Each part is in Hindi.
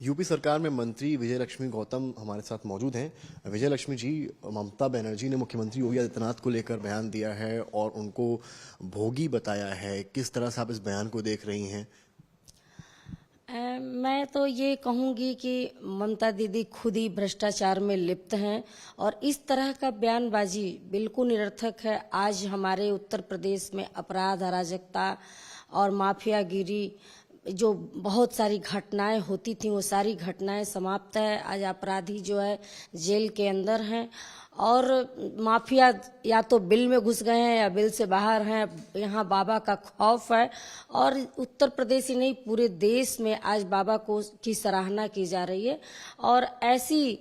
यूपी सरकार में मंत्री विजयलक्ष्मी गौतम हमारे साथ मौजूद हैं। विजयलक्ष्मी जी, ममता बनर्जी ने मुख्यमंत्री योगी आदित्यनाथ को लेकर बयान दिया है और उनको भोगी बताया है। किस तरह से आप इस बयान को देख रही हैं? मैं तो ये कहूँगी कि ममता दीदी खुद ही भ्रष्टाचार में लिप्त हैं और इस तरह का बयानबाजी बिल्कुल निरर्थक है। आज हमारे उत्तर प्रदेश में अपराध, अराजकता और माफियागिरी जो बहुत सारी घटनाएं होती थी, वो सारी घटनाएं समाप्त है। आज अपराधी जो है जेल के अंदर हैं और माफिया या तो बिल में घुस गए हैं या बिल से बाहर हैं। यहाँ बाबा का खौफ है और उत्तर प्रदेश ही नहीं, पूरे देश में आज बाबा को की सराहना की जा रही है। और ऐसी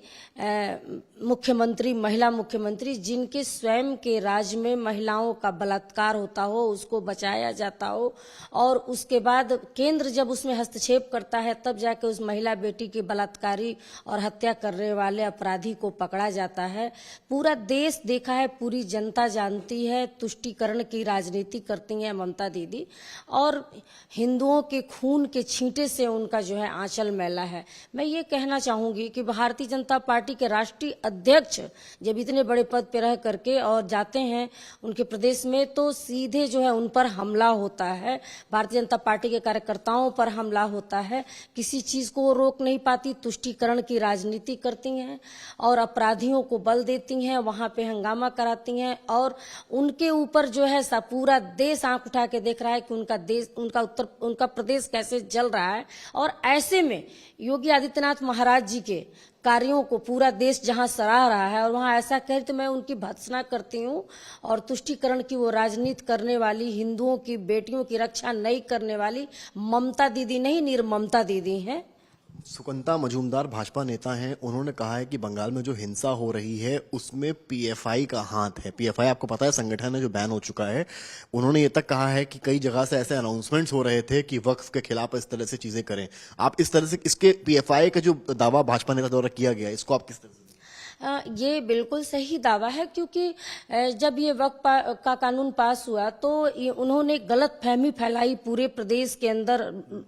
मुख्यमंत्री, महिला मुख्यमंत्री जिनके स्वयं के राज्य में महिलाओं का बलात्कार होता हो, उसको बचाया जाता हो और उसके बाद केंद्र जब उसमें हस्तक्षेप करता है तब जाके उस महिला बेटी की बलात्कारी और हत्या करने वाले अपराधी को पकड़ा जाता है। पूरा देश देखा है, पूरी जनता जानती है। तुष्टीकरण की राजनीति करती हैं ममता दीदी और हिंदुओं के खून के छींटे से उनका जो है आंचल मैला है। मैं ये कहना चाहूंगी कि भारतीय जनता पार्टी के राष्ट्रीय अध्यक्ष जब इतने बड़े पद पे रह करके और जाते हैं उनके प्रदेश में तो सीधे जो है उन पर हमला होता है। भारतीय जनता पार्टी के कार्यकर्ताओं पर हमला होता है। किसी चीज को वो रोक नहीं पाती, तुष्टीकरण की राजनीति करती हैं और अपराधियों को बल देती हैं, वहां पे हंगामा कराती हैं और उनके ऊपर जो है पूरा देश आंख उठा के देख रहा है कि उनका प्रदेश कैसे जल रहा है। और ऐसे में योगी आदित्यनाथ महाराज जी के कार्यों को पूरा देश जहां सराह रहा है और वहां ऐसा कहे तो मैं उनकी भर्त्सना करती हूं। और तुष्टीकरण की वो राजनीति करने वाली, हिंदुओं की बेटियों की रक्षा नहीं करने वाली ममता दीदी नहीं, निर्ममता दीदी हैं। सुकंता मजूमदार भाजपा नेता हैं। उन्होंने कहा है कि बंगाल में जो हिंसा हो रही है उसमें पीएफआई का हाथ है। पीएफआई आपको पता है संगठन है जो बैन हो चुका है। उन्होंने ये तक कहा है कि कई जगह से ऐसे अनाउंसमेंट्स हो रहे थे कि वक्फ के खिलाफ इस तरह से चीजें करें। आप इस तरह से इसके पीएफआई का जो दावा भाजपा नेता द्वारा किया गया इसको आप किस तरह से? ये बिल्कुल सही दावा है क्योंकि जब ये वक्फ का कानून पास हुआ तो उन्होंने गलत फहमी फैलाई पूरे प्रदेश के अंदर।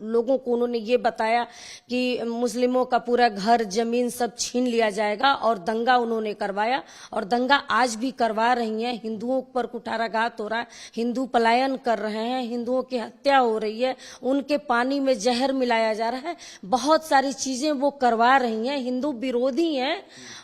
लोगों को उन्होंने ये बताया कि मुस्लिमों का पूरा घर, जमीन सब छीन लिया जाएगा और दंगा उन्होंने करवाया और दंगा आज भी करवा रही हैं। हिंदुओं पर कुठाराघात हो रहा है, हिंदू पलायन कर रहे हैं, हिंदुओं की हत्या हो रही है, उनके पानी में जहर मिलाया जा रहा है, बहुत सारी चीजें वो करवा रही हैं। हिंदू विरोधी हैं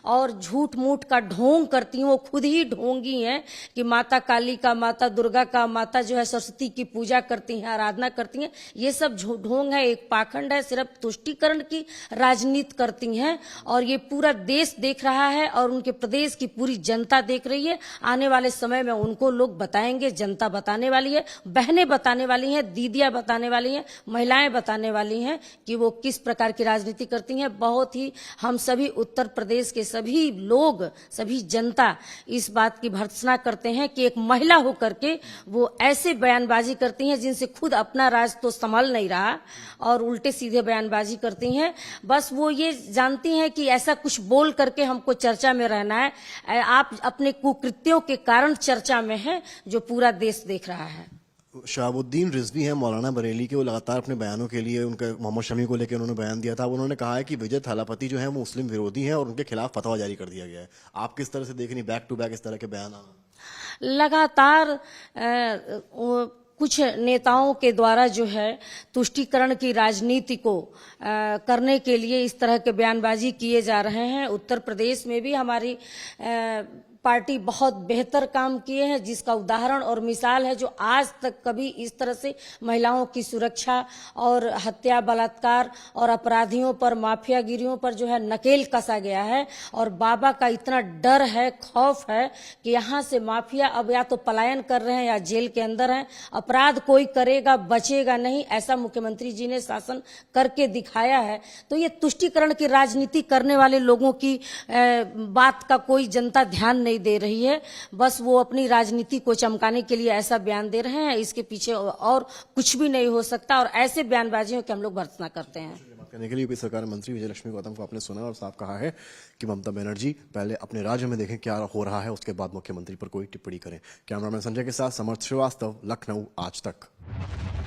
और झूठ मूठ का ढोंग करती हैं। वो खुद ही ढोंगी हैं कि माता काली का, माता दुर्गा का, माता जो है सरस्वती की पूजा करती हैं, आराधना करती हैं। ये सब ढोंग है, एक पाखंड है, सिर्फ तुष्टीकरण की राजनीति करती हैं और ये पूरा देश देख रहा है और उनके प्रदेश की पूरी जनता देख रही है। आने वाले समय में उनको लोग बताएंगे, जनता बताने वाली है, बहनें बताने वाली हैं, दीदियां बताने वाली हैं, महिलाएं बताने वाली हैं कि वो किस प्रकार की राजनीति करती हैं। बहुत ही हम सभी उत्तर प्रदेश के सभी लोग, सभी जनता इस बात की भर्त्सना करते हैं कि एक महिला होकर के वो ऐसे बयानबाजी करती हैं जिनसे खुद अपना राज तो संभल नहीं रहा और उल्टे सीधे बयानबाजी करती हैं। बस वो ये जानती हैं कि ऐसा कुछ बोल करके हमको चर्चा में रहना है। आप अपने कुकृत्यों के कारण चर्चा में हैं जो पूरा देश देख रहा है। शहाबुद्दीन रिजवी हैं मौलाना बरेली के, वो लगातार अपने बयानों के लिए उनका मोहम्मद शमी को लेकर उन्होंने बयान दिया था। उन्होंने कहा है कि विजय थालापति जो है वो मुस्लिम विरोधी हैं और उनके खिलाफ फतवा जारी कर दिया गया है। आप किस तरह से देख रही, बैक टू बैक इस तरह के बयान आना? लगातार कुछ नेताओं के द्वारा जो है तुष्टीकरण की राजनीति को करने के लिए इस तरह के बयानबाजी किए जा रहे हैं। उत्तर प्रदेश में भी हमारी पार्टी बहुत बेहतर काम किए हैं जिसका उदाहरण और मिसाल है, जो आज तक कभी इस तरह से महिलाओं की सुरक्षा और हत्या, बलात्कार और अपराधियों पर, माफियागिरियों पर जो है नकेल कसा गया है। और बाबा का इतना डर है, खौफ है कि यहाँ से माफिया अब या तो पलायन कर रहे हैं या जेल के अंदर हैं। अपराध कोई करेगा, बचेगा नहीं, ऐसा मुख्यमंत्री जी ने शासन करके दिखाया है। तो ये तुष्टीकरण की राजनीति करने वाले लोगों की बात का कोई जनता ध्यान नहीं दे रही है। बस वो अपनी राजनीति को चमकाने के लिए ऐसा बयान दे रहे हैं। इसके पीछे और कुछ भी नहीं हो सकता और ऐसे बयानबाजियों की हम लोग भर्त्सना करते हैं। बात करने के लिए यूपी सरकार मंत्री विजयलक्ष्मी गौतम को आपने सुना और साफ कहा है कि ममता बनर्जी पहले अपने राज्य में देखें क्या हो रहा है, उसके बाद मुख्यमंत्री पर कोई टिप्पणी करें। कैमरामैन संजय के साथ समर्थ श्रीवास्तव, लखनऊ, आज तक।